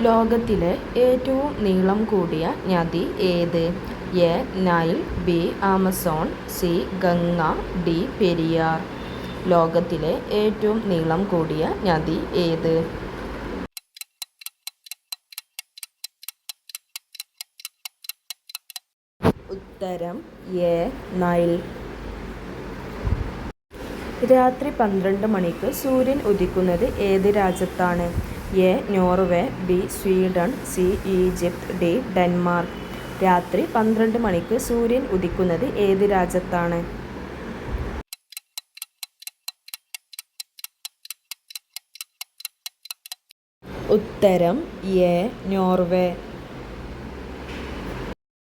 ലോകത്തിലെ ഏറ്റവും നീളം കൂടിയ നദി ഏത്? A. Nile, B. Amazon, C. Ganga, D. Periyar. ലോകത്തിലെ ഏറ്റവും നീളം കൂടിയ നദി ഏത്? ഉത്തരം എ. നൈൽ. രാത്രി 12 മണിക്ക് സൂര്യൻ ഉദിക്കുന്നത് ഏത് രാജ്യത്താണ്? A. Norway, B. Sweden, C. Egypt, D. Denmark. രാത്രി 12 മണിക്ക് സൂര്യൻ ഉദിക്കുന്നത് ഏത് രാജ്യത്താണ്? ഉത്തരം എ. നോർവേ.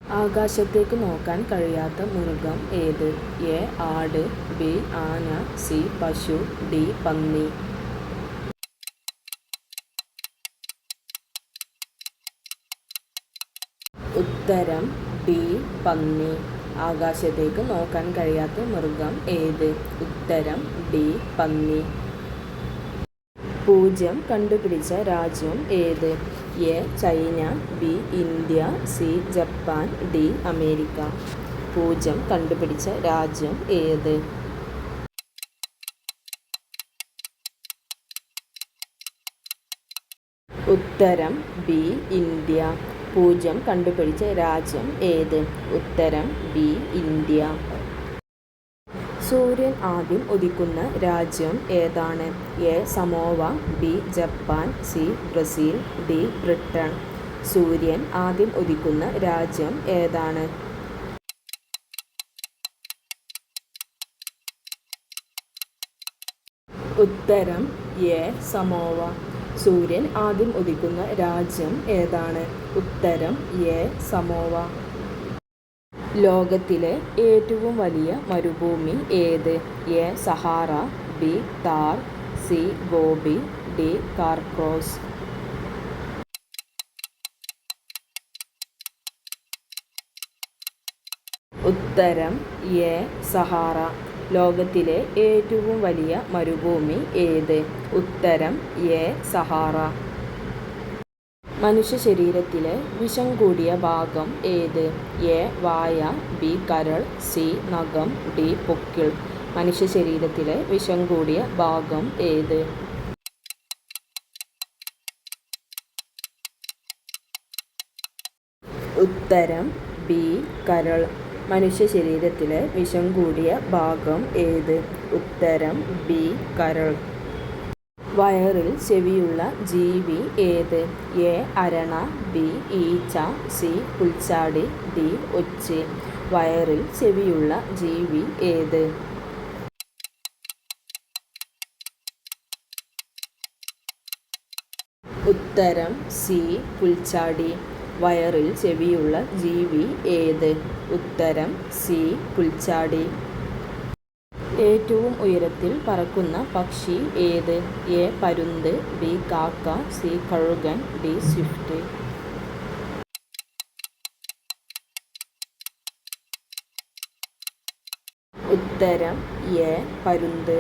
ആകാശത്തേക്ക് നോക്കാൻ കഴിയാത്ത മൃഗം ഏത്? എ. ആട്, ബി. ആന, സി. പശു, ഡി. പന്നി. ഉത്തരം ഡി. പന്നി. ആകാശത്തേക്ക് നോക്കാൻ കഴിയാത്ത മൃഗം ഏത്? ഉത്തരം ഡി. പന്നി. പൂജ്യം കണ്ടുപിടിച്ച രാജ്യം ഏത്? A. China, B. India, C. Japan, D. America. പൂജ്യം കണ്ടുപിടിച്ച രാജ്യം ഏത്? ഉത്തരം ബി. ഇന്ത്യ. പൂജ്യം കണ്ടുപിടിച്ച രാജ്യം ഏത്? ഉത്തരം ബി. ഇന്ത്യ. സൂര്യൻ ആദ്യം ഉദിക്കുന്ന രാജ്യം ഏതാണ്? A. Samoa, B. Japan, C. Brazil, D. Britain. സൂര്യൻ ആദ്യം ഉദിക്കുന്ന രാജ്യം ഏതാണ്? ഉത്തരം എ. സമോവ. സൂര്യൻ ആദ്യം ഉദിക്കുന്ന രാജ്യം ഏതാണ്? ഉത്തരം എ. സമോവ. ലോകത്തിലെ ഏറ്റവും വലിയ മരുഭൂമി ഏത്? A. Sahara, B. Thar, C. Gobi, D. Carcross. ഉത്തരം എ. സഹാറ. ലോകത്തിലെ ഏറ്റവും വലിയ മരുഭൂമി ഏത്? ഉത്തരം എ. സഹാറ. മനുഷ്യ ശരീരത്തിലെ വിഷം കൂടിയ ഭാഗം ഏത്? എ. വായ, ബി. കരൾ, സി. നഖം, ഡി. പൊക്കിൾ. മനുഷ്യ ശരീരത്തിലെ വിഷം കൂടിയ ഭാഗം ഏത്? ഉത്തരം ബി. കരൾ. മനുഷ്യ ശരീരത്തിലെ വിഷം കൂടിയ ഭാഗം ഏത്? ഉത്തരം ബി. കരൾ. വയറിൽ ചെവിയുള്ള ജീവി ഏത്? എ. അരണ, ബി. ഈച്ച, സി. പുൽച്ചാടി, ഡി. ഒച്ച്. വയറിൽ ചെവിയുള്ള ജീവി ഏത്? ഉത്തരം സി. പുൽച്ചാടി. വയറിൽ ചെവിയുള്ള ജീവി ഏത്? ഉത്തരം സി. പുൽച്ചാടി. ഏറ്റവും ഉയരത്തിൽ പറക്കുന്ന പക്ഷി ഏത്? എ. പരുന്ത്, ബി. കാക്ക, സി. കഴുകൻ, ഡി. സ്വിഫ്റ്റ്. ഉത്തരം എ. പരുന്ത്.